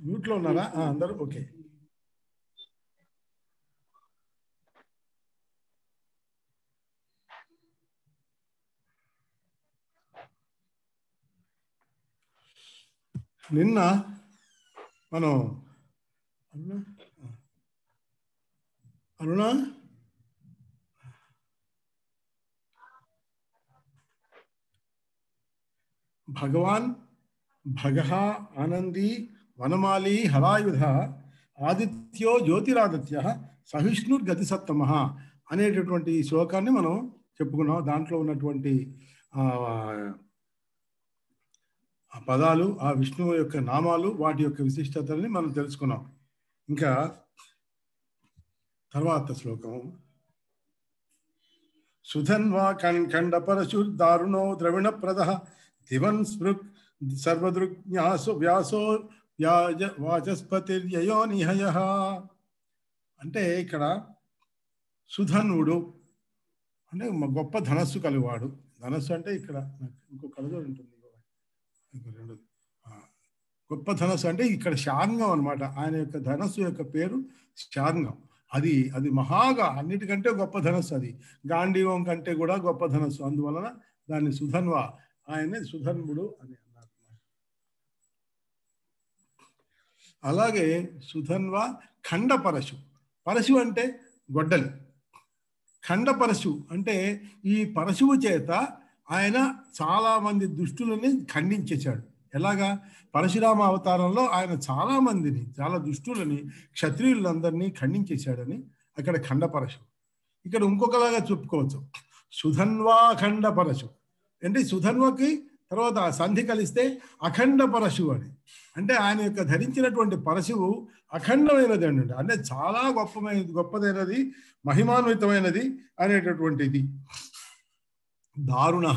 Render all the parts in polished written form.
మ్యూట్లో ఉన్నారా అందరూ? ఓకే. నిన్న మనం అరుణ భగవాన్ భగః ఆనందీ వనమాలి హలాయుధ ఆదిత్యో జ్యోతిరాదిత్య సహిష్ణుర్గతిసత్తమః అనేటటువంటి శ్లోకాన్ని మనం చెప్పుకున్నాం. దాంట్లో ఉన్నటువంటి ఆ పదాలు, ఆ విష్ణువు యొక్క నామాలు, వాటి యొక్క విశిష్టతల్ని మనం తెలుసుకున్నాం. ఇంకా తర్వాత శ్లోకం సుధన్వా ఖండ పరశుర్దారుణో ద్రవిణ ప్రద దివన్ స్మృక్ సర్వదృజ్ఞాసు వ్యాసో వాచస్పతిర్యయో నిహయ. అంటే ఇక్కడ సుధన్వుడు అంటే గొప్ప ధనస్సు కలివాడు. ధనస్సు అంటే ఇక్కడ ఇంకో కలజోడు ఉంటుంది, గొప్ప ధనస్సు అంటే ఇక్కడ శార్ంగం అనమాట. ఆయన యొక్క ధనస్సు యొక్క పేరు శార్ంగం. అది మహాగా అన్నిటికంటే గొప్ప ధనస్సు. అది గాంధీవం కంటే కూడా గొప్ప ధనస్సు. అందువలన దాన్ని సుధన్వ, ఆయనే సుధన్వుడు అని అన్నారు. అలాగే సుధన్వ ఖండ పరశు. పరశు అంటే గొడ్డలి. ఖండ పరశు అంటే ఈ పరశువు చేత ఆయన చాలా మంది దుష్టులని ఖండించేశాడు. ఎలాగా? పరశురామ అవతారంలో ఆయన చాలా మందిని, చాలా దుష్టులని, క్షత్రియులందరినీ ఖండించేశాడని అక్కడ ఖండ పరశు. ఇక్కడ ఇంకొకలాగా చెప్పుకోవచ్చు, సుధన్వా ఖండ పరశు అంటే సుధన్వకి తర్వాత సంధి కలిస్తే అఖండ పరశు అని. అంటే ఆయన యొక్క ధరించినటువంటి పరశువు అఖండమైనది అండి, అంటే చాలా గొప్పదైనది, మహిమాన్వితమైనది అనేటటువంటిది. దారుణ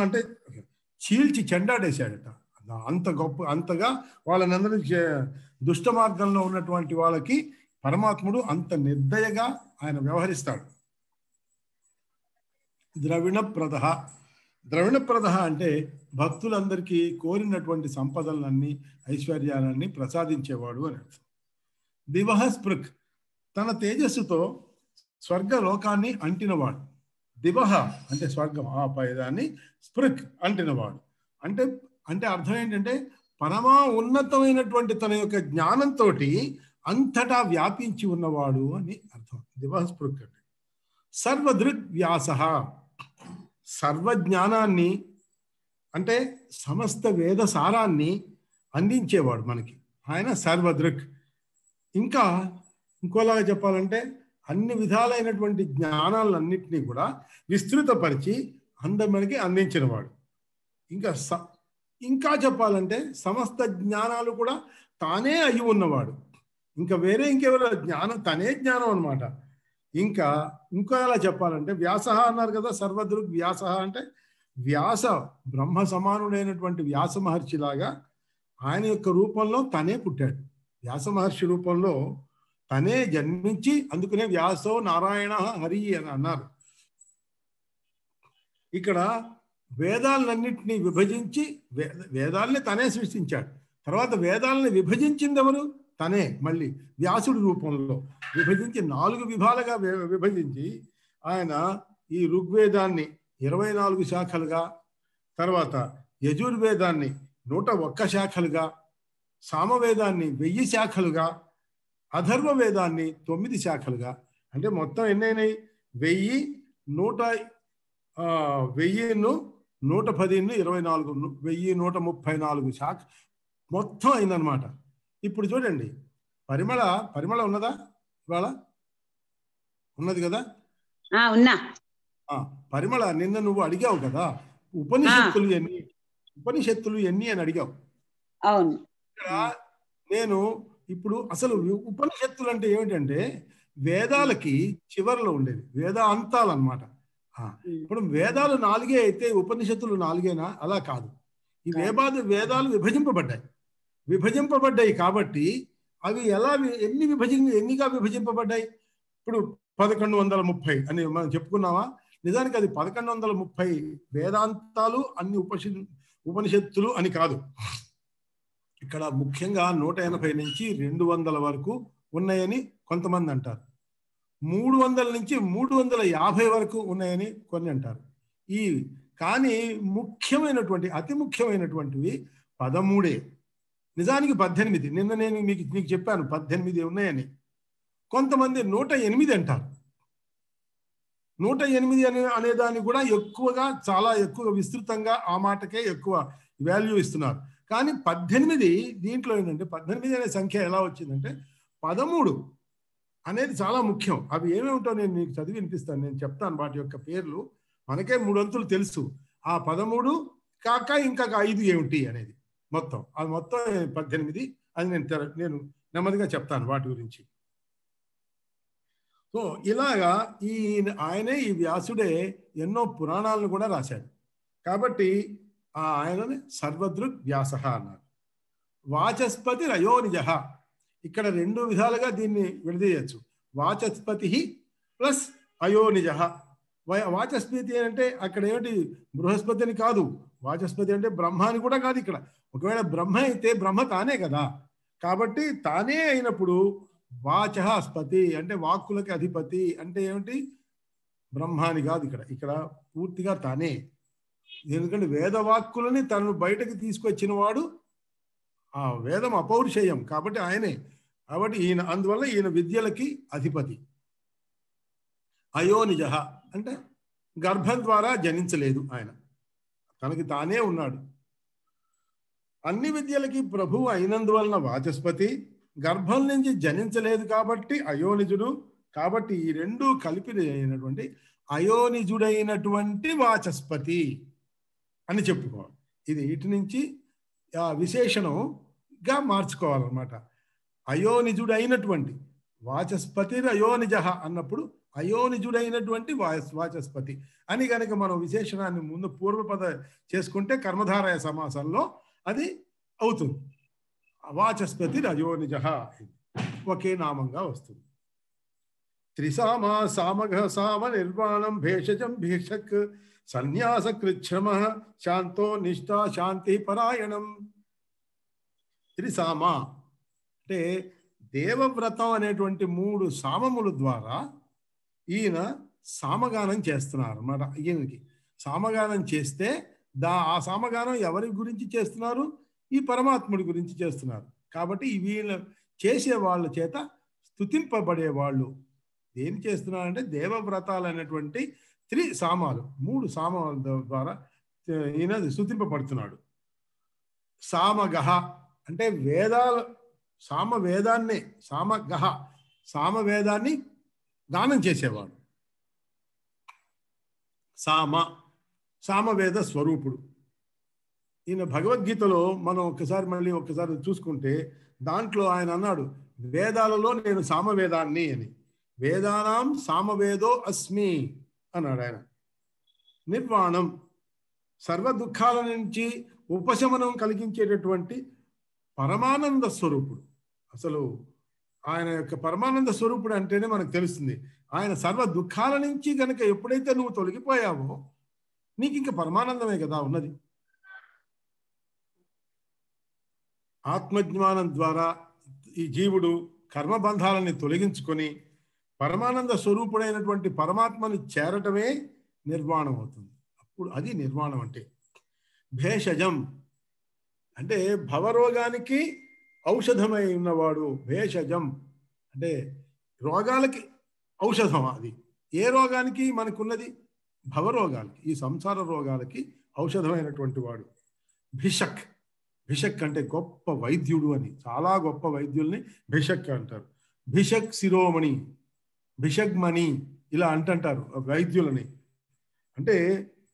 అంటే చీల్చి చెండాడేశాడట. అంత గొప్ప, అంతగా వాళ్ళనందరూ దుష్ట మార్గంలో ఉన్నటువంటి వాళ్ళకి పరమాత్ముడు అంత నిర్దయగా ఆయన వ్యవహరిస్తాడు. ద్రవిణ ప్రద అంటే భక్తులందరికీ కోరినటువంటి సంపదలన్నీ, ఐశ్వర్యాలన్నీ ప్రసాదించేవాడు అని అర్థం. దివహ స్పృక్ తన తేజస్సుతో స్వర్గలోకాన్ని అంటినవాడు. దివహ అంటే స్వర్గం, ఆ పైదాన్ని స్పృక్ అంటినవాడు. అంటే అర్థం ఏంటంటే పరమా ఉన్నతమైనటువంటి తన యొక్క జ్ఞానంతో అంతటా వ్యాపించి ఉన్నవాడు అని అర్థం. దివహ స్పృక్ అంటే సర్వదృగ్ వ్యాస, సర్వజ్ఞానాన్ని అంటే సమస్త వేద సారాన్ని అందించేవాడు మనకి ఆయన సర్వదృక్. ఇంకోలాగా చెప్పాలంటే అన్ని విధాలైనటువంటి జ్ఞానాలన్నింటినీ కూడా విస్తృతపరిచి మనకి అందించినవాడు. ఇంకా చెప్పాలంటే సమస్త జ్ఞానాలు కూడా తానే అయి ఉన్నవాడు. ఇంకా వేరే ఇంకెవరో జ్ఞానం, తనే జ్ఞానం అనమాట. ఇంకో ఎలా చెప్పాలంటే వ్యాస అన్నారు కదా, సర్వదృగ్ వ్యాస అంటే వ్యాస బ్రహ్మ సమానుడైనటువంటి వ్యాస మహర్షిలాగా ఆయన యొక్క రూపంలో తనే పుట్టాడు. వ్యాస మహర్షి రూపంలో తనే జన్మించి, అందుకనే వ్యాసో నారాయణ హరి అని అన్నారు. ఇక్కడ వేదాలన్నింటినీ విభజించి, వేదాలని తనే సృష్టించాడు. తర్వాత వేదాలని విభజించింది ఎవరు? తనే. మళ్ళీ వ్యాసుడి రూపంలో విభజించి 4 విభాలుగా విభజించి ఆయన ఈ ఋగ్వేదాన్ని 24 శాఖలుగా, తర్వాత యజుర్వేదాన్ని 101 శాఖలుగా, సామవేదాన్ని 1000 శాఖలుగా, అథర్వ వేదాన్ని 9 శాఖలుగా, అంటే మొత్తం ఎన్నైనాయి? 1000, 110, 24, 1134 శాఖ మొత్తం అయిందనమాట. ఇప్పుడు చూడండి, పరిమళ ఉన్నదా? ఇవాళ ఉన్నది కదా? పరిమళ, నిన్న నువ్వు అడిగావు కదా ఉపనిషత్తులు ఎన్ని అని అడిగావు. ఇక్కడ నేను ఇప్పుడు అసలు ఉపనిషత్తులు అంటే ఏమిటంటే వేదాలకి చివరిలో ఉండేది, వేదాంతాలు అన్నమాట. ఇప్పుడు వేదాలు 4 అయితే ఉపనిషత్తులు 4 అలా కాదు. ఈ వేదాలు విభజింపబడ్డాయి కాబట్టి అవి ఎన్నిగా విభజింపబడ్డాయి? ఇప్పుడు 1130 అని మనం చెప్పుకున్నావా? నిజానికి అది 1130 వేదాంతాలు అన్ని ఉపనిషత్తులు అని కాదు. ఇక్కడ ముఖ్యంగా 180 నుంచి 200 వరకు ఉన్నాయని కొంతమంది అంటారు. 300 నుంచి 350 వరకు ఉన్నాయని కొన్ని అంటారు. కానీ ముఖ్యమైనటువంటి అతి ముఖ్యమైనటువంటివి 13. నిజానికి 18. నిన్న నేను నీకు చెప్పాను 18 ఉన్నాయని. కొంతమంది 108 అంటారు. 108 అనేదాన్ని కూడా ఎక్కువగా, చాలా ఎక్కువ విస్తృతంగా ఆ మాటకే ఎక్కువ వాల్యూ ఇస్తున్నారు. కానీ 18 దీంట్లో ఏంటంటే 18 అనే సంఖ్య ఎలా వచ్చిందంటే 13 అనేది చాలా ముఖ్యం. అవి ఏమేమిటో నేను నీకు చదివి వినిపిస్తాను. నేను చెప్తాను వాటి యొక్క పేర్లు. మనకే 3 అంతులు తెలుసు. ఆ 13 కాక ఇంకా 5 ఏమిటి అనేది మొత్తం, అది మొత్తం 18. అది నేను నెమ్మదిగా చెప్తాను వాటి గురించి. సో ఇలాగా ఆయనే, ఈ వ్యాసుడే ఎన్నో పురాణాలను కూడా రాశాడు. కాబట్టి ఆయనని సర్వదృక్ వ్యాస అన్నారు. వాచస్పతి రయోనిజ. ఇక్కడ 2 విధాలుగా దీన్ని విడదీయచ్చు. వాచస్పతి ప్లస్ అయోనిజ. వాచస్పతి అంటే అక్కడ ఏమిటి, బృహస్పతిని కాదు. వాచస్పతి అంటే బ్రహ్మాని కూడా కాదు. ఇక్కడ ఒకవేళ బ్రహ్మ అయితే బ్రహ్మ తానే కదా. కాబట్టి తానే అయినప్పుడు వాచస్పతి అంటే వాక్కులకి అధిపతి అంటే ఏమిటి, బ్రహ్మాని కాదు. ఇక్కడ పూర్తిగా తానే. ఎందుకంటే వేదవాక్కులని తను బయటకు తీసుకొచ్చిన వాడు, ఆ వేదం అపౌరుషేయం కాబట్టి ఆయనే. కాబట్టి అందువల్ల ఈయన విద్యలకి అధిపతి. అయోనిజ అంటే గర్భం ద్వారా జనించలేదు ఆయన, తనకి తానే ఉన్నాడు. అన్ని విద్యలకి ప్రభువు అయినందువలన వాచస్పతి, గర్భం నుంచి జనించలేదు కాబట్టి అయోనిజుడు. కాబట్టి ఈ 2 కలిపి అయినటువంటి అయోనిజుడైనటువంటి వాచస్పతి అని చెప్పుకోవాలి. ఇది ఇటు నుంచి విశేషణంగా మార్చుకోవాలన్నమాట. అయోనిజుడైనటువంటి వాచస్పతి అయోనిజ అన్నప్పుడు అయోనిజుడైనటువంటి వాచస్పతి అని కనుక మనం విశేషణాన్ని ముందు పూర్వపద చేసుకుంటే కర్మధారయ సమాసంలో అది అవుతుంది. వాచస్పతి అయోనిజ ఒకే నామంగా వస్తుంది. త్రిసామ సామఘ సామ నిర్వాణం భేషజం భీషక్ సన్యాస కృచ్ఛ్రమ శాంతో నిష్ఠా శాంతి పరాయణం. త్రిసామ అంటే దేవవ్రతం అనేటువంటి 3 సామముల ద్వారా ఈయన సామగానం చేస్తున్నారు అన్నమాట. ఈయనకి సామగానం చేస్తే ఆ సామగానం ఎవరి గురించి చేస్తున్నారు, ఈ పరమాత్ముడి గురించి చేస్తున్నారు. కాబట్టి వీళ్ళు చేసే వాళ్ళ చేత స్తుతింపబడే వాళ్ళు ఏం చేస్తున్నారంటే దేవవ్రతాలు అనేటువంటి 3 సామాలు 3 సామాల ద్వారా ఈయన స్తుతింపబడుతున్నాడు. సామగహ అంటే వేదాల సామవేదాన్ని, సామగహ సామవేదాన్ని గానం చేసేవాడు. సామవేద స్వరూపుడు. ఈయన భగవద్గీతలో మనం మళ్ళీ ఒక్కసారి చూసుకుంటే దాంట్లో ఆయన అన్నాడు, వేదాలలో నేను సామవేదాన్ని అని. వేదానాం సామవేదో అస్మి అన్నాడు ఆయన. నిర్వాణం సర్వ దుఃఖాల నుంచి ఉపశమనం కలిగించేటటువంటి పరమానంద స్వరూపుడు. అసలు ఆయన యొక్క పరమానంద స్వరూపుడు అంటేనే మనకు తెలుస్తుంది. ఆయన సర్వ దుఃఖాల నుంచి గనక ఎప్పుడైతే నువ్వు తొలగిపోయావో నీకు ఇంకా పరమానందమే కదా ఉన్నది. ఆత్మజ్ఞానం ద్వారా ఈ జీవుడు కర్మబంధాలని తొలగించుకొని పరమానంద స్వరూపుడైనటువంటి పరమాత్మని చేరటమే నిర్వాణం అవుతుంది. అప్పుడు అది నిర్వాణం అంటే. భేషజం అంటే భవరోగానికి ఔషధమై ఉన్నవాడు. భేషజం అంటే రోగాలకి ఔషధం. అది ఏ రోగానికి మనకున్నది, భవరోగాలకి, ఈ సంసార రోగాలకి ఔషధమైనటువంటి వాడు. భిషక్, భిషక్ అంటే గొప్ప వైద్యుడు అని. చాలా గొప్ప వైద్యుల్ని భిషక్ అంటారు. భిషక్ శిరోమణి, భిషగ్మణి ఇలా అంటారు వైద్యులని. అంటే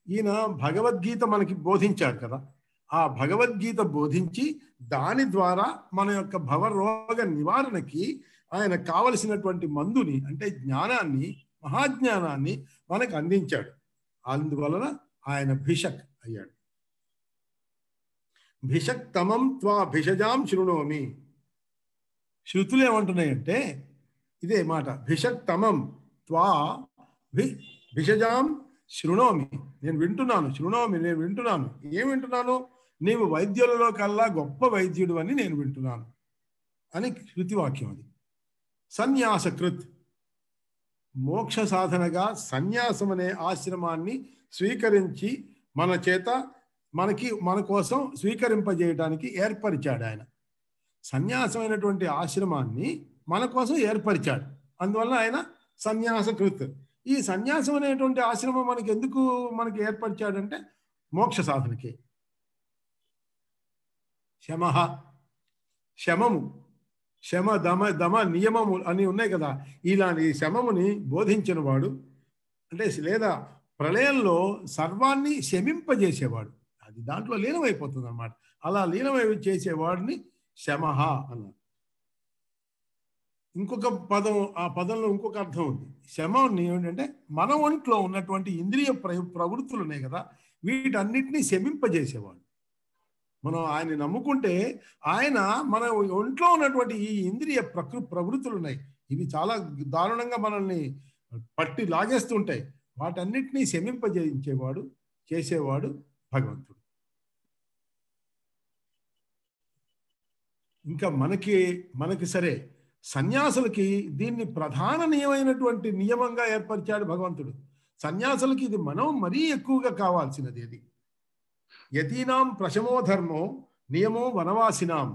ఈయన భగవద్గీత మనకి బోధించారు కదా. ఆ భగవద్గీత బోధించి దాని ద్వారా మన యొక్క భవరోగ నివారణకి ఆయన కావలసినటువంటి మందుని అంటే జ్ఞానాన్ని, మహాజ్ఞానాన్ని మనకు అందించాడు. అందువలన ఆయన భిషక్ అయ్యాడు. భిషక్ తమం త్వా భిషజాం శృణోమి. శృతులు ఏమంటున్నాయంటే ఇదే మాట. భిషక్ తమం త్వా భిషజాం శృణోమి. నేను వింటున్నాను. శృణోమి నేను వింటున్నాను. ఏం వింటున్నాను? నీవు వైద్యులలో కల్లా గొప్ప వైద్యుడు అని నేను వింటున్నాను అని శృతివాక్యం అది. సన్యాసకృత్, మోక్ష సాధనగా సన్యాసం అనే ఆశ్రమాన్ని స్వీకరించి మన చేత మన కోసం స్వీకరింపజేయడానికి ఏర్పరిచాడు ఆయన. సన్యాసమైనటువంటి ఆశ్రమాన్ని మన కోసం ఏర్పరిచాడు, అందువల్ల ఆయన సన్యాసకృత్. ఈ సన్యాసం అనేటువంటి ఆశ్రమం మనకి ఏర్పరిచాడంటే మోక్ష సాధనకి. శమము, శమ దమ నియమము అని ఉన్నాయి కదా, ఇలాంటి శమముని బోధించిన వాడు అంటే లేదా ప్రళయంలో సర్వాన్ని శమింపజేసేవాడు, అది దాంట్లో లీనమైపోతుంది అన్నమాట. అలా లీనమై చేసేవాడిని శమః అన్నారు. ఇంకొక పదం, ఆ పదంలో ఇంకొక అర్థం ఉంది. శమని ఏంటంటే మన ఒంట్లో ఉన్నటువంటి ఇంద్రియ ప్రవృత్తులు ఉన్నాయి కదా, వీటన్నిటినీ శమింపజేసేవాడు. మనం ఆయన్ని నమ్ముకుంటే ఆయన మన ఒంట్లో ఉన్నటువంటి ఈ ఇంద్రియ ప్రవృత్తులు ఉన్నాయి, ఇవి చాలా దారుణంగా మనల్ని పట్టి లాగేస్తుంటాయి, వాటన్నిటినీ చేసేవాడు భగవంతుడు. ఇంకా మనకి సరే సన్యాసులకి దీన్ని ప్రధాన నియమంగా ఏర్పరిచాడు భగవంతుడు. సన్యాసులకి ఇది మనం మరీ ఎక్కువగా కావాల్సినది. అది యతీనాం ప్రశమో ధర్మో నియమో వనవాసినాం.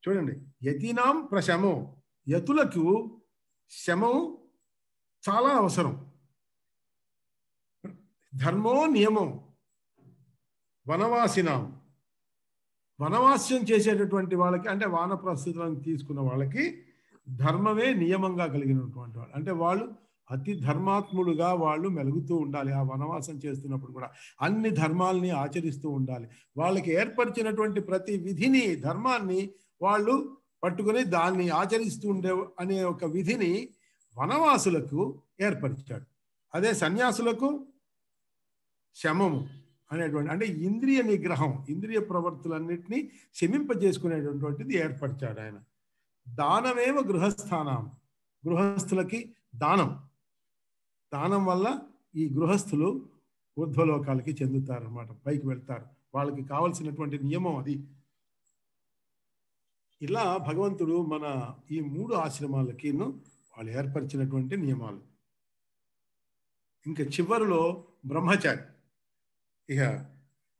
చూడండి, యతీనాం ప్రశమో, యతులకు శమం చాలా అవసరం. ధర్మో నియమం వనవాసినాం, వనవాస్యం చేసేటటువంటి వాళ్ళకి అంటే వానప్రస్థుతులను తీసుకున్న వాళ్ళకి ధర్మమే నియమంగా కలిగినటువంటి వాళ్ళు, అంటే వాళ్ళు అతి ధర్మాత్ములుగా వాళ్ళు మెలుగుతూ ఉండాలి. ఆ వనవాసం చేస్తున్నప్పుడు కూడా అన్ని ధర్మాలని ఆచరిస్తూ ఉండాలి. వాళ్ళకి ఏర్పరిచినటువంటి ప్రతి విధిని, ధర్మాన్ని వాళ్ళు పట్టుకుని దాన్ని ఆచరిస్తూ ఉండే అనే ఒక విధిని వనవాసులకు ఏర్పరిచాడు. అదే సన్యాసులకు శమము అనేటువంటి అంటే ఇంద్రియ నిగ్రహం, ఇంద్రియ ప్రవర్తులన్నింటినీ శమింపజేసుకునేటటువంటిది ఏర్పరిచాడు ఆయన. దానమేవ గృహస్థానం, గృహస్థులకి దానం వల్ల ఈ గృహస్థులు ఊర్ధ్వలోకాలకి చెందుతారన్నమాట, పైకి వెళ్తారు. వాళ్ళకి కావలసినటువంటి నియమం అది. ఇలా భగవంతుడు మన ఈ 3 ఆశ్రమాలకి వాళ్ళు ఏర్పరిచినటువంటి నియమాలు. ఇంకా చివరిలో బ్రహ్మచారి. ఇక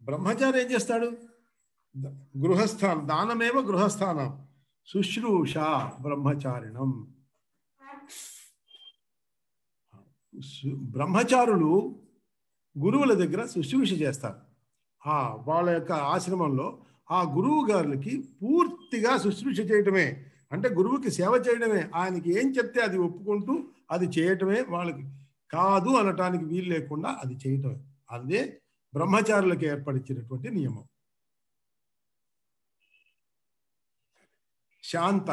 బ్రహ్మచారి ఏం చేస్తాడు? గృహస్థానం, దానమేవ గృహస్థానం శుశ్రూష బ్రహ్మచారిణం. బ్రహ్మచారులు గురువుల దగ్గర శుశ్రూష చేస్తారు. వాళ్ళ యొక్క ఆశ్రమంలో ఆ గురువు గారికి పూర్తిగా శుశ్రూష చేయటమే, అంటే గురువుకి సేవ చేయడమే. ఆయనకి ఏం చెప్తే అది ఒప్పుకుంటూ అది చేయటమే, వాళ్ళకి కాదు అనటానికి వీలు లేకుండా అది చేయటమే. అదే బ్రహ్మచారులకు ఏర్పరిచినటువంటి నియమం. శాంత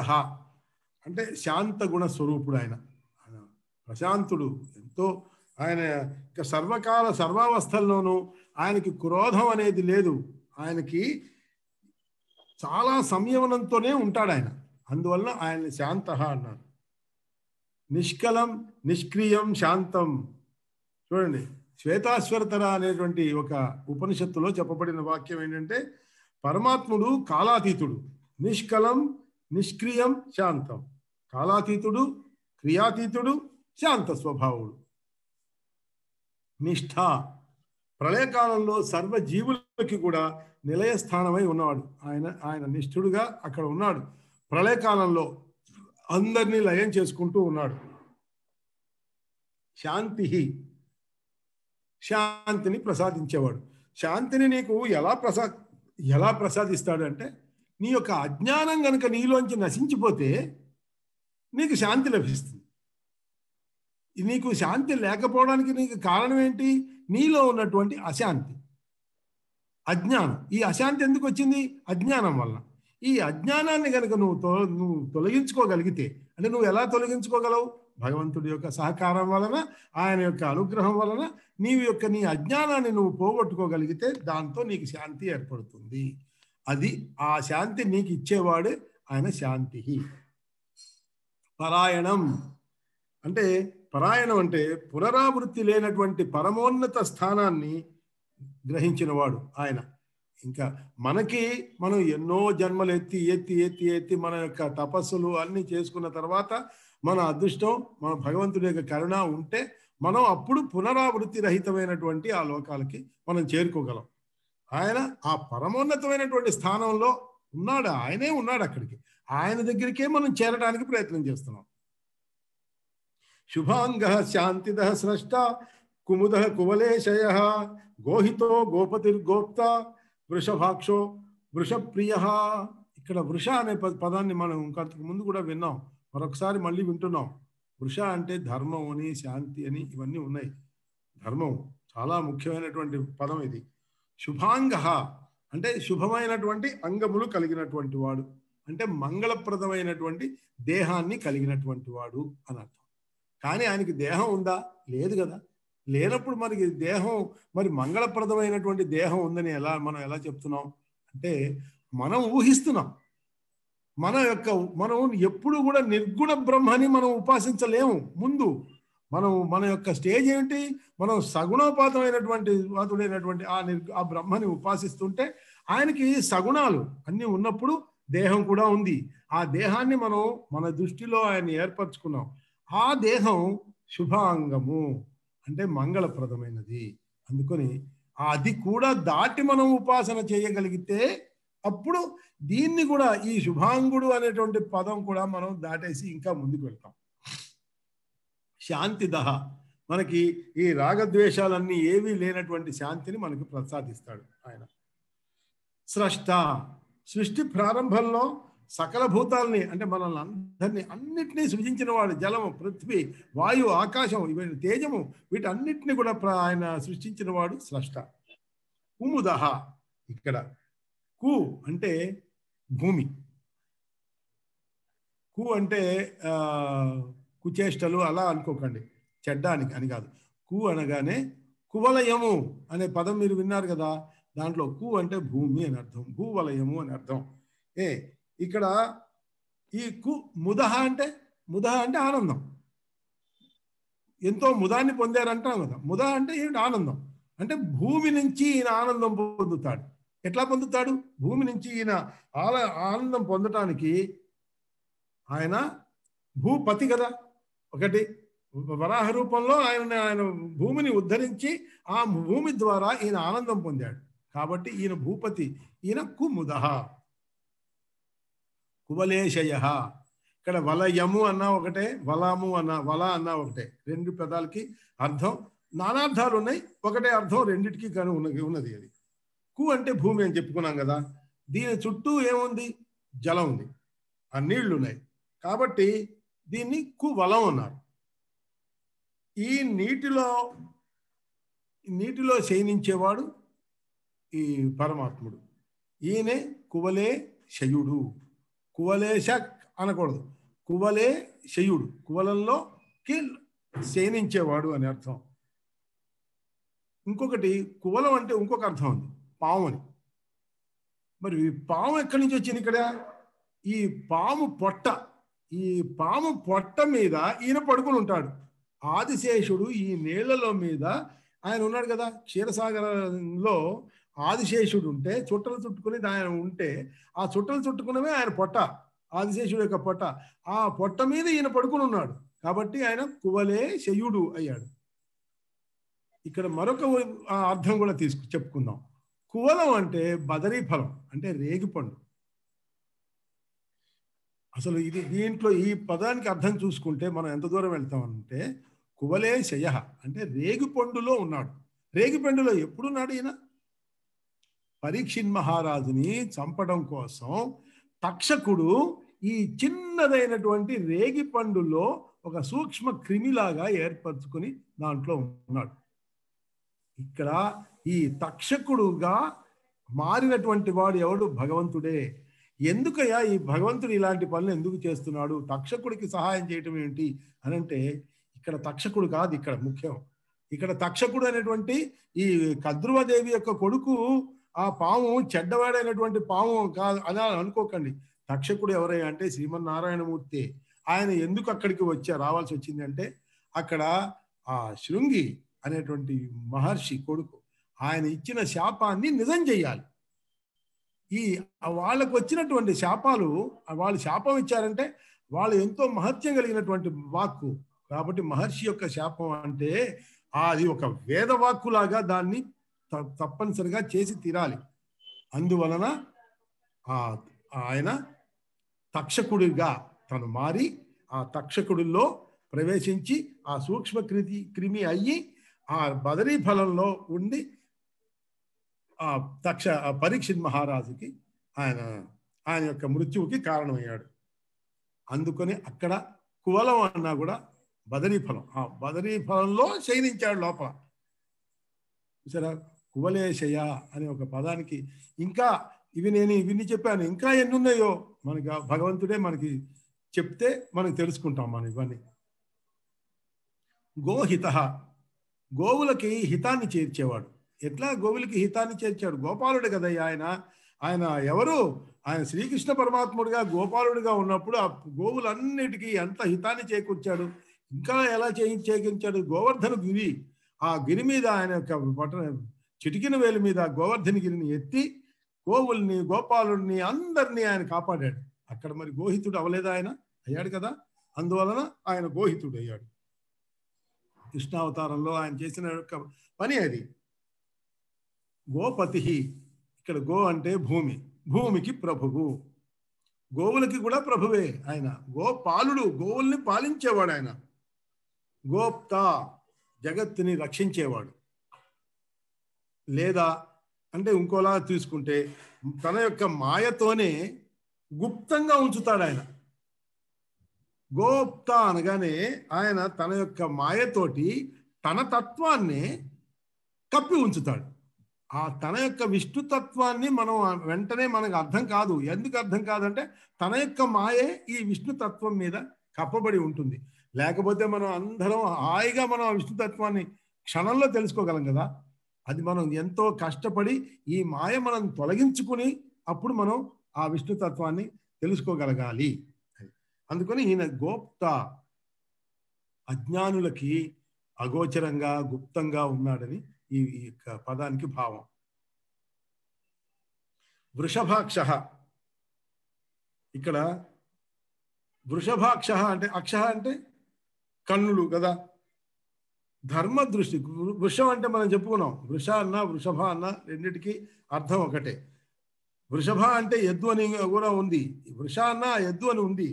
అంటే శాంత గుణ స్వరూపుడు ఆయన, ప్రశాంతుడు. ఎంతో ఆయన సర్వకాల సర్వావస్థల్లోనూ ఆయనకి క్రోధం అనేది లేదు, ఆయనకి చాలా సంయమనంతోనే ఉంటాడు ఆయన. అందువల్ల ఆయన శాంత అన్నారు. నిష్కలం నిష్క్రియం శాంతం. చూడండి, శ్వేతాశ్వరతర అనేటువంటి ఒక ఉపనిషత్తులో చెప్పబడిన వాక్యం ఏంటంటే, పరమాత్ముడు కాలాతీతుడు, నిష్కలం నిష్క్రియం శాంతం. కాలాతీతుడు, క్రియాతీతుడు, శాంత స్వభావుడు. నిష్ఠ, ప్రళయకాలంలో సర్వజీవులకి కూడా నిలయస్థానమై ఉన్నవాడు ఆయన నిష్ఠుడుగా అక్కడ ఉన్నాడు. ప్రళయకాలంలో అందరినీ లయం చేసుకుంటూ ఉన్నాడు. శాంతి, శాంతిని ప్రసాదించేవాడు. శాంతిని నీకు ఎలా ప్రసాదిస్తాడు అంటే, నీ యొక్క అజ్ఞానం కనుక నీలోంచి నశించిపోతే నీకు శాంతి లభిస్తుంది. నీకు శాంతి లేకపోవడానికి నీకు కారణం ఏంటి? నీలో ఉన్నటువంటి అశాంతి, అజ్ఞానం. ఈ అశాంతి ఎందుకు వచ్చింది? అజ్ఞానం వల్ల. ఈ అజ్ఞానాన్ని కనుక నువ్వు తొలగించుకోగలిగితే, అంటే నువ్వు ఎలా తొలగించుకోగలవు? భగవంతుడి యొక్క సహకారం వలన, ఆయన యొక్క అనుగ్రహం వలన నీ అజ్ఞానాన్ని నువ్వు పోగొట్టుకోగలిగితే దాంతో నీకు శాంతి ఏర్పడుతుంది. అది ఆ శాంతి నీకు ఇచ్చేవాడే ఆయన శాంతి. పరాయణం అంటే, పరాయణం అంటే పునరావృత్తి లేనటువంటి పరమోన్నత స్థానాన్ని గ్రహించిన వాడు ఆయన. ఇంకా మనకి మనం ఎన్నో జన్మలు ఎత్తి ఎత్తి ఎత్తి ఎత్తి మన యొక్క తపస్సులు అన్నీ చేసుకున్న తర్వాత మన అదృష్టం మన భగవంతుడి యొక్క కరుణ ఉంటే మనం అప్పుడు పునరావృత్తి రహితమైనటువంటి ఆ లోకాలకి మనం చేరుకోగలం. ఆయన ఆ పరమోన్నతమైనటువంటి స్థానంలో ఉన్నాడు, ఆయనే ఉన్నాడు అక్కడికి. ఆయన దగ్గరికే మనం చేరడానికి ప్రయత్నం చేస్తున్నాం. శుభాంగ శాంతిద స్రష్ట కుముద కువలేశయ గోహితో గోపతిర్గోప్త వృషభాక్షో వృషప్రియ. ఇక్కడ వృష అనే పదాన్ని మనం ఇంకొంతకు ముందు కూడా విన్నాం, మరొకసారి మళ్ళీ వింటున్నాం. వృష అంటే ధర్మం అని, శాంతి అని ఇవన్నీ ఉన్నాయి. ధర్మం చాలా ముఖ్యమైనటువంటి పదం ఇది. శుభాంగ అంటే శుభమైనటువంటి అంగములు కలిగినటువంటి వాడు, అంటే మంగళప్రదమైనటువంటి దేహాన్ని కలిగినటువంటి వాడు అని అర్థం. కానీ ఆయనకి దేహం ఉందా? లేదు కదా. లేనప్పుడు మనకి దేహం, మరి మంగళప్రదమైనటువంటి దేహం ఉందని మనం ఎలా చెప్తున్నాం అంటే మనం ఊహిస్తున్నాం. మనం ఎప్పుడు కూడా నిర్గుణ బ్రహ్మని మనం ఉపాసించలేము. ముందు మన యొక్క స్టేజ్ ఏంటి? మనం సగుణోపాతమైనటువంటి ఆ బ్రహ్మని ఉపాసిస్తుంటే ఆయనకి సగుణాలు అన్నీ ఉన్నప్పుడు దేహం కూడా ఉంది. ఆ దేహాన్ని మనం మన దృష్టిలో ఆయన ఏర్పరచుకున్నాం. ఆ దేహం శుభాంగము అంటే మంగళప్రదమైనది. అందుకని అది కూడా దాటి మనం ఉపాసన చేయగలిగితే అప్పుడు దీన్ని కూడా ఈ శుభాంగుడు అనేటువంటి పదం కూడా మనం దాటేసి ఇంకా ముందుకు వెళ్తాం. శాంతిదహ మనకి ఈ రాగద్వేషాలన్నీ ఏవీ లేనటువంటి శాంతిని మనకు ప్రసాదిస్తాడు ఆయన. స్రష్ట సృష్టి ప్రారంభంలో సకల భూతాలని అంటే మనల్ని అందరినీ అన్నిటినీ సృజించిన వాడు. జలము, పృథ్వీ, వాయు, ఆకాశం, ఇవన్నీ తేజము, వీటన్నిటిని కూడా ఆయన సృష్టించిన వాడు స్రష్ట. కుముదహ ఇక్కడ కు అంటే భూమి, కు అంటే కుచేష్టలు అలా అనుకోకండి, చెడ్డానికి అని కాదు. కు అనగానే కువలయము అనే పదం మీరు విన్నారు కదా, దాంట్లో కు అంటే భూమి అని అర్థం, భూవలయము అని అర్థం. ఇక్కడ ఈ కు ముదహ అంటే ఆనందం, ఎంతో ముదాన్ని పొందారంటాం కదా. ముద అంటే ఏమిటి? ఆనందం. అంటే భూమి నుంచి ఈయన ఆనందం పొందుతాడు. ఎట్లా పొందుతాడు? భూమి నుంచి ఈయన ఆనందం పొందటానికి ఆయన భూపతి కదా. ఒకటి వరాహ రూపంలో ఆయన భూమిని ఉద్ధరించి ఆ భూమి ద్వారా ఈయన ఆనందం పొందాడు కాబట్టి ఈయన భూపతి. ఈయన కుముదహ. కువలేశయ ఇక్కడ వలయము అన్నా ఒకటే, వలము వల అన్నా ఒకటే. రెండు పదాలకి అర్థం నానార్థాలు ఉన్నాయి, ఒకటే అర్థం రెండిటికి కానీ ఉన్నది. అది కు అంటే భూమి అని చెప్పుకున్నాం కదా. దీని చుట్టూ ఏముంది? జలం ఉంది, ఆ నీళ్లు ఉన్నాయి కాబట్టి దీన్ని కువలం అన్నారు. ఈ నీటిలో శయనించేవాడు ఈ పరమాత్ముడు. ఈయనే కువలే శయుడు. కువలేశ అనకూడదు, కువలే శయుడు, కువలంలోకి శయనించేవాడు అని అర్థం. ఇంకొకటి కువలం అంటే ఇంకొక అర్థం ఉంది, పాము అని. మరి ఈ పాము ఎక్కడి నుంచి వచ్చింది ఇక్కడ? ఈ పాము పొట్ట మీద ఈయన పడుకుని ఉంటాడు. ఆదిశేషుడు ఈ నీళ్లలో మీద ఆయన ఉన్నాడు కదా. క్షీరసాగరంలో ఆదిశేషుడు ఉంటే చుట్టలు చుట్టుకుని ఆయన ఉంటే ఆ చుట్టలు చుట్టుకున్నవే ఆయన పొట్ట, ఆదిశేషుడు యొక్క పొట్ట. ఆ పొట్ట మీద ఈయన పడుకుని ఉన్నాడు కాబట్టి ఆయన కువలే శయుడు అయ్యాడు. ఇక్కడ మరొక అర్థం కూడా చెప్పుకుందాం. కువలం అంటే బదరీ ఫలం, అంటే రేగిపండు. అసలు దీంట్లో ఈ పదానికి అర్థం చూసుకుంటే మనం ఎంత దూరం వెళ్తామంటే కువలే శయ అంటే రేగిపండులో ఉన్నాడు. రేగిపండులో ఎప్పుడున్నాడు ఈయన? పరీక్షిత్ మహారాజుని చంపడం కోసం తక్షకుడు ఈ చిన్నదైనటువంటి రేగిపండులో ఒక సూక్ష్మ క్రిమిలాగా ఏర్పరచుకుని దాంట్లో ఉన్నాడు. ఇక్కడ ఈ తక్షకుడుగా మారినటువంటి వాడు ఎవడు? భగవంతుడే. ఎందుకయ్యా ఈ భగవంతుడు ఇలాంటి పనులు ఎందుకు చేస్తున్నాడు? తక్షకుడికి సహాయం చేయటం ఏంటి అని అంటే ఇక్కడ తక్షకుడు కాదు ఇక్కడ ముఖ్యం. ఇక్కడ తక్షకుడు అనేటువంటి ఈ కద్రువదేవి యొక్క కొడుకు. ఆ పాము చెడ్డవాడైనటువంటి పాము కాదు అని అనుకోకండి. తక్షకుడు ఎవరయ్యా అంటే శ్రీమన్నారాయణమూర్తి. ఆయన ఎందుకు అక్కడికి రావాల్సి వచ్చింది అంటే అక్కడ ఆ శృంగి అనేటువంటి మహర్షి కొడుకు ఆయన ఇచ్చిన శాపాన్ని నిజం చెయ్యాలి. ఈ వాళ్ళకు వచ్చినటువంటి శాపాలు, వాళ్ళు శాపం ఇచ్చారంటే వాళ్ళు ఎంతో మహత్యం కలిగినటువంటి వాక్కు కాబట్టి మహర్షి యొక్క శాపం అంటే అది ఒక వేదవాక్కులాగా దాన్ని తప్పనిసరిగా చేసి తీరాలి. అందువలన ఆయన తక్షకుడిగా తను మారి ఆ తక్షకుడిలో ప్రవేశించి ఆ సూక్ష్మ క్రిమి అయ్యి ఆ బదరీ ఫలంలో ఉండి ఆ పరీక్షిత్ మహారాజుకి ఆయన యొక్క మృత్యువుకి కారణమయ్యాడు. అందుకని అక్కడ కువలం అన్నా కూడా బదరీ ఫలం, ఆ బదరీ ఫలంలో శయనించాడు లోపల. సరే, కువలేశయ అనే ఒక పదానికి ఇంకా ఇవన్నీ చెప్పాను, ఇంకా ఎన్ని ఉన్నాయో మనకి భగవంతుడే మనకి చెప్తే మనకి తెలుసుకుంటాం మనం ఇవన్నీ. గోహిత, గోవులకి హితాన్ని చేర్చేవాడు. ఎట్లా గోవులకి హితాన్ని చేర్చాడు? గోపాలుడు కదయ్యా ఆయన ఎవరు? ఆయన శ్రీకృష్ణ పరమాత్ముడిగా గోపాలుడిగా ఉన్నప్పుడు ఆ గోవులన్నిటికీ ఎంత హితాన్ని చేకూర్చాడు. ఇంకా ఎలా చేకూర్చాడు? గోవర్ధన గిరి, ఆ గిరి మీద ఆయన యొక్క చిటికిన వేలు మీద గోవర్ధన గిరిని ఎత్తి గోవుల్ని గోపాలుడిని అందరినీ ఆయన కాపాడాడు. అక్కడ మరి గోహితుడు అవలేదా? ఆయన అయ్యాడు కదా. అందువలన ఆయన గోహితుడు అయ్యాడు. కృష్ణావతారంలో ఆయన చేసిన యొక్క పని అది. గోపతి, ఇక్కడ గో అంటే భూమి, భూమికి ప్రభువు, గోవులకి కూడా ప్రభువే ఆయన. గోపాలుడు, గోవుల్ని పాలించేవాడు ఆయన. గోప్త, జగత్తుని రక్షించేవాడు. లేదా అంటే ఇంకోలా తీసుకుంటే తన యొక్క మాయతోనే గుప్తంగా ఉంచుతాడు ఆయన. గోప్త అనగానే ఆయన తన యొక్క మాయతోటి తన తత్వాన్ని కప్పి ఉంచుతాడు. ఆ తన యొక్క విష్ణుతత్వాన్ని మనం వెంటనే మనకు అర్థం కాదు. ఎందుకు అర్థం కాదంటే తన యొక్క మాయే ఈ విష్ణుతత్వం మీద కప్పబడి ఉంటుంది. లేకపోతే మనం అందరం హాయిగా మనం ఆ విష్ణుతత్వాన్ని క్షణంలో తెలుసుకోగలం కదా. అది మనం ఎంతో కష్టపడి ఈ మాయ మనం తొలగించుకుని అప్పుడు మనం ఆ విష్ణుతత్వాన్ని తెలుసుకోగలగాలి. అందుకని ఈయన గోప్త, అజ్ఞానులకి అగోచరంగా గుప్తంగా ఉన్నాడని ఈ పదానికి భావం. వృషభాక్ష, ఇక్కడ వృషభాక్ష అంటే అక్ష అంటే కన్నులు కదా. ధర్మ దృష్టి, వృషం అంటే మనం చెప్పుకున్నాం, వృష అన్న వృషభ అన్న రెండిటికి అర్థం ఒకటే. వృషభ అంటే ఎద్దు అని కూడా ఉంది, వృష అన్న ఎద్దు అని ఉంది.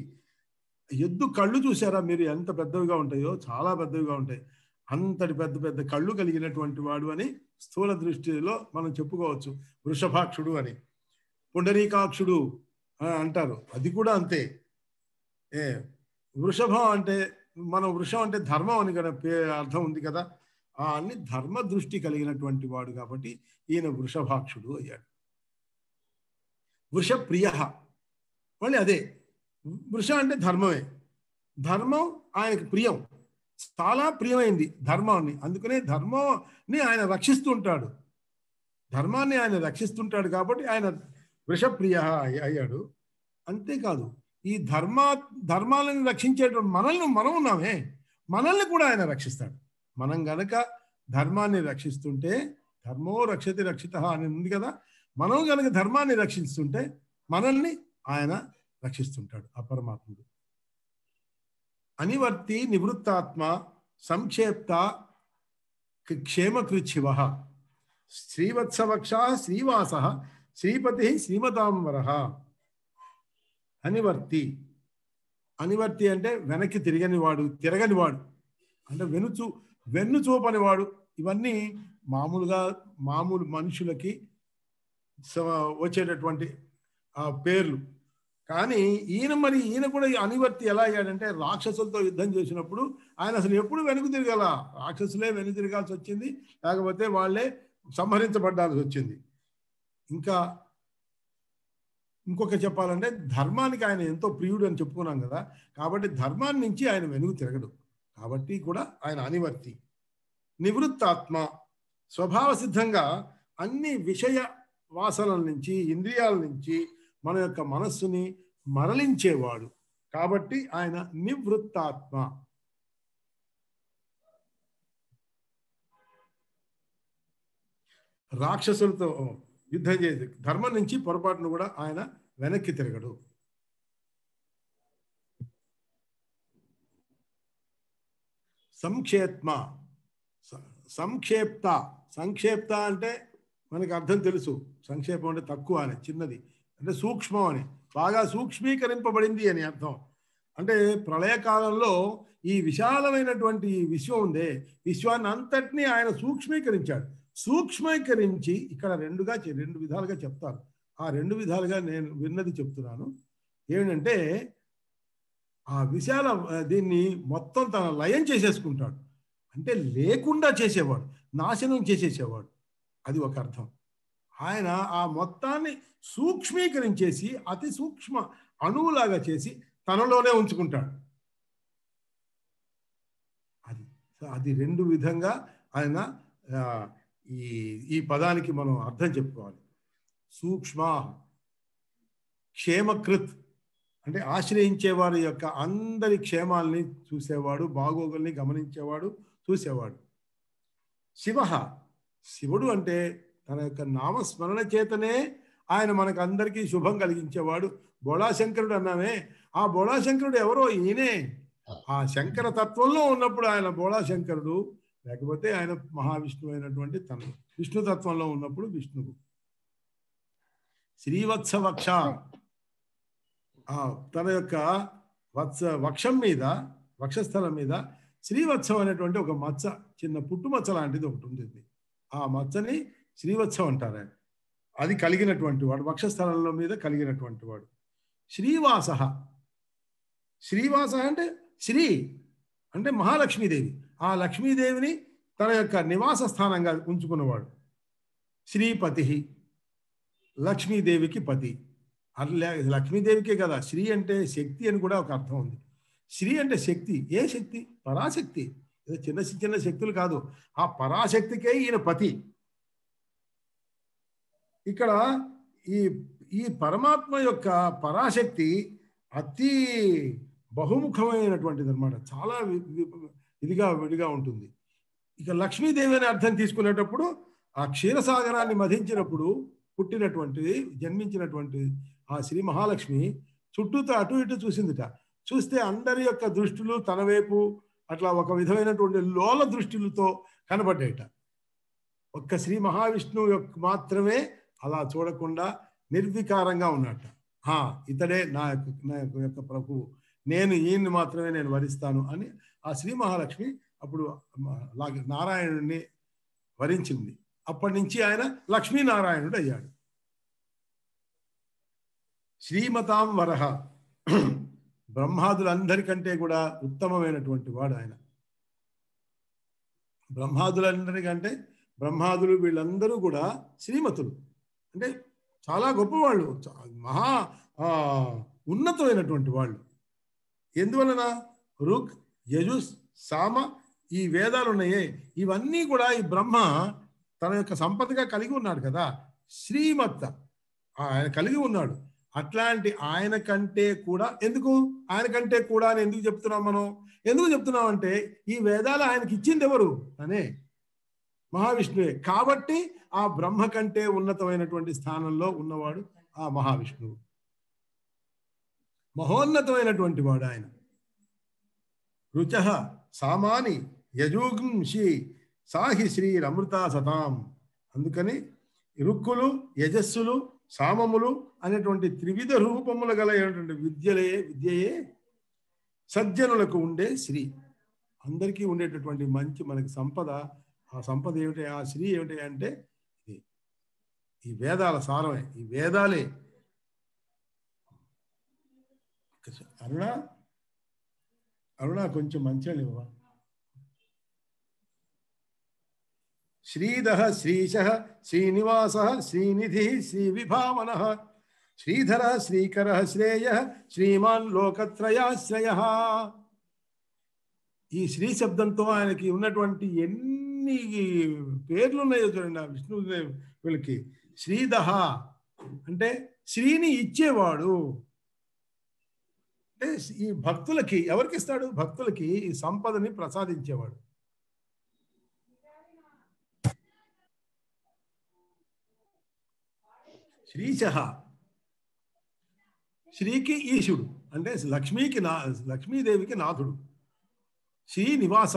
ఎద్దు కళ్ళు చూసారా మీరు? ఎంత పెద్దవిగా ఉంటాయో, చాలా పెద్దవిగా ఉంటాయి. అంతటి పెద్ద పెద్ద కళ్ళు కలిగినటువంటి వాడు అని స్థూల దృష్టిలో మనం చెప్పుకోవచ్చు వృషభాక్షుడు అని. పుండరీకాక్షుడు అంటారు, అది కూడా అంతే. వృషభం అంటే మనం వృషం అంటే ధర్మం అని కదా అర్థం ఉంది కదా. అన్ని ధర్మ దృష్టి కలిగినటువంటి వాడు కాబట్టి ఈయన వృషభాక్షుడు అయ్యాడు. వృషప్రియ, మళ్ళీ అదే, వృష అంటే ధర్మమే. ధర్మం ఆయనకు ప్రియం, చాలా ప్రియమైంది ధర్మాన్ని. అందుకనే ధర్మాన్ని ఆయన రక్షిస్తుంటాడు, ధర్మాన్ని ఆయన రక్షిస్తుంటాడు కాబట్టి ఆయన వృషప్రియ అయ్యాడు. అంతేకాదు ఈ ధర్మాలను రక్షించేటువంటి మనం ఉన్నామే, మనల్ని కూడా ఆయన రక్షిస్తాడు. మనం గనక ధర్మాన్ని రక్షిస్తుంటే, ధర్మో రక్షతి రక్షిత అని ఉంది కదా, మనం గనక ధర్మాన్ని రక్షిస్తుంటే మనల్ని ఆయన రక్షిస్తుంటాడు ఆ పరమాత్ముడు. అనివర్తి నివృత్తాత్మ సంక్షేప్త క్షేమకృచ్ఛివ శ్రీవత్సవక్ష శ్రీవాస శ్రీపతి శ్రీమతాంబర. అనివర్తి, అనివర్తి అంటే వెనక్కి తిరగనివాడు అంటే వెన్ను చూపనివాడు. ఇవన్నీ మామూలు మనుషులకి వచ్చేటటువంటి పేర్లు. కానీ ఈయన కూడా అనివర్తి ఎలా అయ్యాడంటే, రాక్షసులతో యుద్ధం చేసినప్పుడు ఆయన అసలు ఎప్పుడు వెనుక తిరగాల, రాక్షసులే వెనుక తిరగాల్సి వచ్చింది, లేకపోతే వాళ్ళే సంహరించబడాల్సి వచ్చింది. ఇంకొక చెప్పాలంటే ధర్మానికి ఆయన ఎంతో ప్రియుడు అని చెప్పుకున్నాం కదా, కాబట్టి ధర్మాన్ని నుంచి ఆయన వెనుక తిరగడు, కాబట్టి కూడా ఆయన అనివర్తి. నివృత్తాత్మ, స్వభావ సిద్ధంగా అన్ని విషయ వాసనల నుంచి, ఇంద్రియాల నుంచి మన యొక్క మనస్సుని మరలించేవాడు కాబట్టి ఆయన నివృత్తాత్మ. రాక్షసులతో యుద్ధం చేసి ధర్మం నుంచి పొరపాటును కూడా ఆయన వెనక్కి తిరగడు. సంక్షేప్మ సంక్షేప్త సంక్షేప్త అంటే మనకి అర్థం తెలుసు. సంక్షేపం అంటే తక్కువ అని, చిన్నది అంటే సూక్ష్మం అని, బాగా సూక్ష్మీకరింపబడింది అని అర్థం. అంటే ప్రళయకాలంలో ఈ విశాలమైనటువంటి విశ్వం ఉందే, విశ్వాన్ని అంతటినీ ఆయన సూక్ష్మీకరించాడు. సూక్ష్మీకరించి ఇక్కడ రెండు విధాలుగా చెప్తారు. ఆ రెండు విధాలుగా నేను విన్నది చెప్తున్నాను. ఏమిటంటే ఆ విశాల దీన్ని మొత్తం తన లయం చేసేసుకుంటాడు. అంటే లేకుండా చేసేవాడు, నాశనం చేసేసేవాడు. అది ఒక అర్థం. ఆయన ఆ మొత్తాన్ని సూక్ష్మీకరించేసి అతి సూక్ష్మ అణువులాగా చేసి తనలోనే ఉంచుకుంటాడు. అది రెండు విధంగా ఆయన ఈ పదానికి మనం అర్థం చెప్పుకోవాలి. సూక్ష్మ క్షేమకృత్ అంటే ఆశ్రయించేవారి యొక్క అందరి క్షేమాల్ని చూసేవాడు, బాగోగుల్ని గమనించేవాడు, చూసేవాడు. శివుడు అంటే తన యొక్క నామస్మరణ చేతనే ఆయన మనకు అందరికీ శుభం కలిగించేవాడు. బోళాశంకరుడు అన్నామే, ఆ బోళాశంకరుడు ఎవరో ఈయనే. ఆ శంకర తత్వంలో ఉన్నప్పుడు ఆయన బోళాశంకరుడు, లేకపోతే ఆయన మహావిష్ణువు అయినటువంటి తను విష్ణు తత్వంలో ఉన్నప్పుడు విష్ణువు. శ్రీవత్స వక్ష తన యొక్క వక్షం మీద, వక్షస్థలం మీద శ్రీవత్సం అనేటువంటి ఒక మచ్చ, చిన్న పుట్టుమచ్చ లాంటిది ఒకటి ఉంటుంది. ఆ మచ్చని శ్రీవత్సం అంటారు. అది కలిగినటువంటి వాడు, వక్షస్థలంలో మీద కలిగినటువంటి వాడు. శ్రీవాస అంటే శ్రీ అంటే మహాలక్ష్మీదేవి, ఆ లక్ష్మీదేవిని తన యొక్క నివాస స్థానంగా ఉంచుకున్నవాడు. శ్రీపతి లక్ష్మీదేవికి పతి. అట్లా లక్ష్మీదేవికే కదా, శ్రీ అంటే శక్తి అని కూడా ఒక అర్థం ఉంది. శ్రీ అంటే శక్తి. ఏ శక్తి? పరాశక్తి. చిన్న చిన్న శక్తులు కాదు, ఆ పరాశక్తికే ఈయన పతి. ఇక్కడ ఈ పరమాత్మ యొక్క పరాశక్తి అతి బహుముఖమైనటువంటిది అనమాట. చాలా విడిగా ఉంటుంది. ఇక లక్ష్మీదేవి అనే అర్థం తీసుకునేటప్పుడు ఆ క్షీరసాగరాన్ని మధించినప్పుడు పుట్టినటువంటిది, జన్మించినటువంటి ఆ శ్రీ మహాలక్ష్మి చుట్టూతో అటు ఇటు చూసిందిట. చూస్తే అందరి యొక్క దృష్టిలు తన వైపు అట్లా ఒక విధమైనటువంటి లోల దృష్టిలతో కనబడ్డాయిట. ఒక్క శ్రీ మహావిష్ణువు యొక్క మాత్రమే అలా చూడకుండా నిర్వికారంగా ఉన్నట్ట. ఇతడే నా యొక్క ప్రభువు, నేను ఈయన్ని మాత్రమే నేను వరిస్తాను అని ఆ శ్రీ మహాలక్ష్మి అప్పుడు నారాయణుడిని వరించింది. అప్పటి నుంచి ఆయన లక్ష్మీనారాయణుడు అయ్యాడు. శ్రీమతాం వరహ బ్రహ్మాదులందరికంటే కూడా ఉత్తమమైనటువంటి వాడు ఆయన. బ్రహ్మాదులందరికంటే బ్రహ్మాదులు వీళ్ళందరూ కూడా శ్రీమతులు, అంటే చాలా గొప్పవాళ్ళు, మహా ఉన్నతమైనటువంటి వాళ్ళు. ఎందువలన? ఋగ్, యజుస్, సామ ఈ వేదాలు ఉన్నాయే, ఇవన్నీ కూడా ఈ బ్రహ్మ తన యొక్క సంపదగా కలిగి ఉన్నాడు కదా. శ్రీమత్త ఆయన కలిగి ఉన్నాడు. అట్లాంటి ఆయన కంటే కూడా, ఎందుకు ఆయన కంటే కూడా అని ఎందుకు చెప్తున్నాం మనం? ఎందుకు చెప్తున్నాం అంటే ఈ వేదాలు ఆయనకి ఇచ్చింది ఎవరు? అనే మహావిష్ణువే. కాబట్టి ఆ బ్రహ్మ కంటే ఉన్నతమైనటువంటి స్థానంలో ఉన్నవాడు ఆ మహావిష్ణువు. మహోన్నతమైనటువంటి వాడు ఆయన. రుచః సామాని యజుగుంషి సాహి శ్రీరమృత సతాం. అందుకని రుక్కులు, యజస్సులు, సామములు అనేటువంటి త్రివిధ రూపములు గలటువంటి విద్యయే సజ్జనులకు ఉండే శ్రీ. అందరికీ ఉండేటటువంటి మంచి మనకి సంపద. ఆ సంపద ఏమిటి? ఆ శ్రీ ఏమిటి అంటే ఈ వేదాల సారమే, ఈ వేదాలే. అరుణ కొంచెం మంచిగా లేవా? శ్రీధః శ్రీశః శ్రీనివాసః శ్రీనిధిః శ్రీవిభావనః శ్రీధరః శ్రీకరః శ్రేయః శ్రీమాన్ లోకత్రయాశ్రయః. ఈ శ్రీ శబ్దంతో ఆయనకి ఉన్నటువంటి ఎన్ని పేర్లు ఉన్నాయో చూడండి. విష్ణు వీళ్ళకి శ్రీధః అంటే శ్రీని ఇచ్చేవాడు. అంటే ఈ భక్తులకి ఎవరికి ఇస్తాడు? భక్తులకి ఈ సంపదని ప్రసాదించేవాడు. శ్రీశ, శ్రీకి ఈశుడు అంటే లక్ష్మీదేవికి నాథుడు. శ్రీనివాస,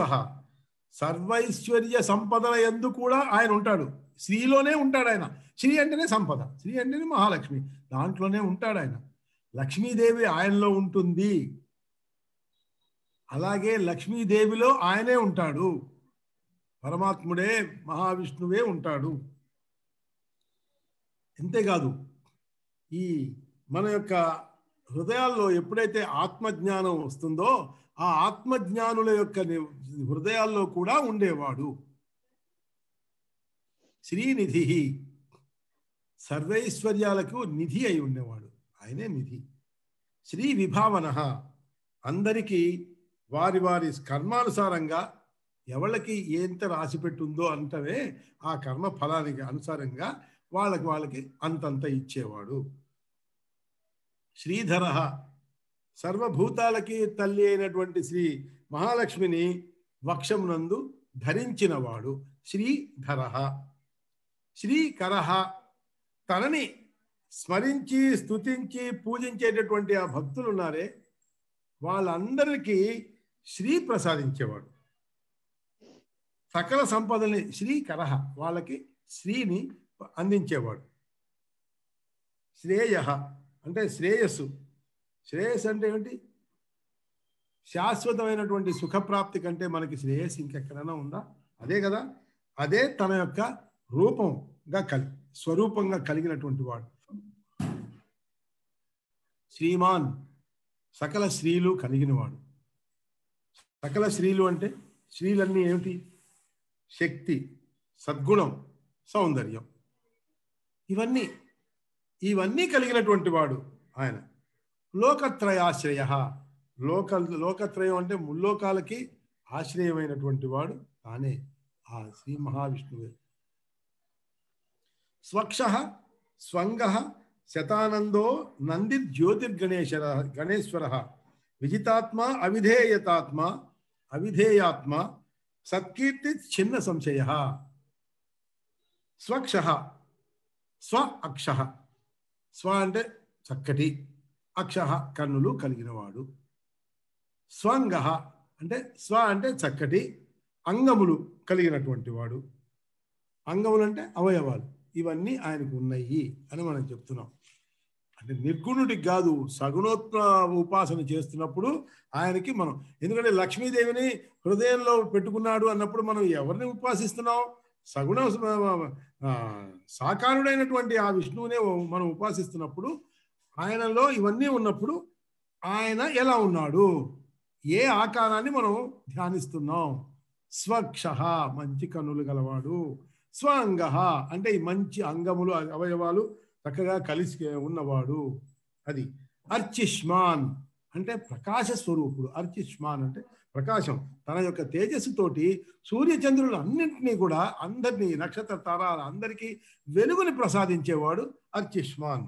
సర్వైశ్వర్య సంపదల యందు కూడా ఆయన ఉంటాడు. శ్రీలోనే ఉంటాడు ఆయన. శ్రీ అంటేనే సంపద, శ్రీ అంటేనే మహాలక్ష్మి, దాంట్లోనే ఉంటాడు ఆయన. లక్ష్మీదేవి ఆయనలో ఉంటుంది, అలాగే లక్ష్మీదేవిలో ఆయనే ఉంటాడు. పరమాత్ముడే మహావిష్ణువే ఉంటాడు. అంతేకాదు, ఈ మన యొక్క హృదయాల్లో ఎప్పుడైతే ఆత్మజ్ఞానం వస్తుందో ఆ ఆత్మజ్ఞానుల యొక్క హృదయాల్లో కూడా ఉండేవాడు. శ్రీనిధి, సర్వైశ్వర్యాలకు నిధి అయి ఉండేవాడు, ఆయనే నిధి. శ్రీ విభావన, అందరికీ వారి వారి కర్మానుసారంగా ఎవరికి ఎంత రాసి పెట్టుందో అంటవే ఆ కర్మ ఫలానికి అనుసారంగా వాళ్ళకి అంతంత ఇచ్చేవాడు. శ్రీధర, సర్వభూతాలకి తల్లి అయినటువంటి శ్రీ మహాలక్ష్మిని వక్షమునందు ధరించినవాడు శ్రీధర. శ్రీకర, తనని స్మరించి స్తుతించి పూజించేటటువంటి ఆ భక్తులు ఉన్నారే వాళ్ళందరికీ శ్రీ ప్రసాదించేవాడు. సకల సంపదని శ్రీకర, వాళ్ళకి శ్రీని అందించేవాడు. శ్రేయ అంటే శ్రేయస్సు. శ్రేయస్సు అంటే ఏమిటి? శాశ్వతమైనటువంటి సుఖప్రాప్తి కంటే మనకి శ్రేయస్సు ఇంకెక్కడైనా ఉందా? అదే కదా. అదే తన యొక్క రూపంగా స్వరూపంగా కలిగినటువంటి వాడు. శ్రీమాన్, సకల స్త్రీలు కలిగినవాడు. సకల స్త్రీలు అంటే స్త్రీలన్నీ ఏమిటి? శక్తి, సద్గుణం, సౌందర్యం, ఇవన్నీ కలిగినటువంటి వాడు ఆయన. లోకత్రయాశ్రయ, లోకత్రయం అంటే ముల్లోకాలకి ఆశ్రయమైనటువంటి వాడు తానే ఆ శ్రీ మహావిష్ణువే. స్వక్ష, స్వంగ, శతానందో నంది గణేశ్వర, విజితాత్మ, అవిధేయాత్మ, సత్కీర్తి చిన్న సంశయ. స్వక్ష, స్వ అక్ష, స్వ అంటే చక్కటి, అక్ష కన్నులు కలిగినవాడు. స్వంగ అంటే స్వ అంటే చక్కటి, అంగములు కలిగినటువంటి వాడు. అంగములు అంటే అవయవాలు, ఇవన్నీ ఆయనకు ఉన్నాయి అని మనం చెప్తున్నాం. అంటే నిర్గుణుడికి కాదు, సగుణోత్మ ఉపాసన చేస్తున్నప్పుడు ఆయనకి మనం, ఎందుకంటే లక్ష్మీదేవిని హృదయంలో పెట్టుకున్నాడు అన్నప్పుడు మనం ఎవరిని ఉపాసిస్తున్నాం? సగుణ సాకారుడైనటువంటి ఆ విష్ణువునే మనం ఉపాసిస్తున్నప్పుడు ఆయనలో ఇవన్నీ ఉన్నప్పుడు ఆయన ఎలా ఉన్నాడు, ఏ ఆకారాన్ని మనం ధ్యానిస్తున్నాం? స్వక్ష, మంచి కన్నులు గలవాడు. స్వంగ అంటే ఈ మంచి అంగములు, అవయవాలు చక్కగా కలిసి ఉన్నవాడు. అది. అర్చిష్మాన్ అంటే ప్రకాశ స్వరూపుడు. అర్చిష్మాన్ అంటే ప్రకాశం, తన యొక్క తేజస్సుతోటి సూర్యచంద్రులు అన్నింటినీ కూడా, అందరినీ, నక్షత్ర తారాల అందరికీ వెలుగుని ప్రసాదించేవాడు అర్చిష్మాన్.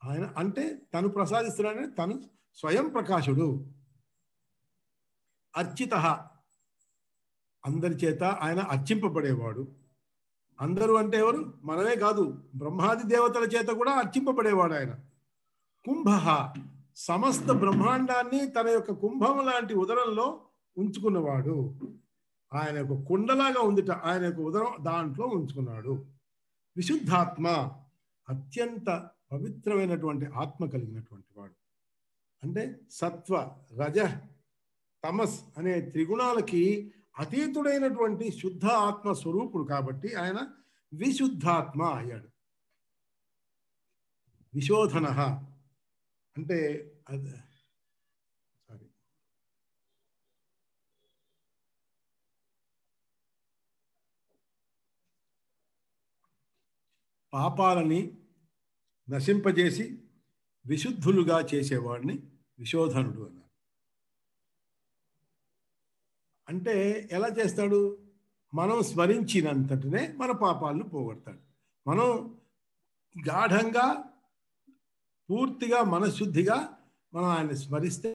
ఆయన అంటే తను ప్రసాదిస్తున్నాడని తను స్వయం ప్రకాశుడు. అర్చిత, అందరి చేత ఆయన అర్చింపబడేవాడు. అందరూ అంటే ఎవరు? మనమే కాదు, బ్రహ్మాది దేవతల చేత కూడా అర్చింపబడేవాడు ఆయన. కుంభ, సమస్త బ్రహ్మాండాన్ని తన యొక్క కుంభం లాంటి ఉదరంలో ఉంచుకున్నవాడు. ఆయన యొక్క కుండలాగా ఉందిట ఆయన యొక్క ఉదరం, దాంట్లో ఉంచుకున్నాడు. విశుద్ధాత్మ, అత్యంత పవిత్రమైనటువంటి ఆత్మ కలిగినటువంటి వాడు. అంటే సత్వ, రజ, తమస్ అనే త్రిగుణాలకి అతీతుడైనటువంటి శుద్ధ ఆత్మ స్వరూపుడు కాబట్టి ఆయన విశుద్ధాత్మ అయ్యాడు. విశోధన అంటే పాపాలని నశింపజేసి విశుద్ధులుగా చేసేవాడిని విశోధనుడు అన్నారు. అంటే ఎలా చేస్తాడు? మనం స్మరించినంతటినే మన పాపాలను పోగొడతాడు. మనం గాఢంగా పూర్తిగా మనశుద్ధిగా మనం ఆయన స్మరిస్తే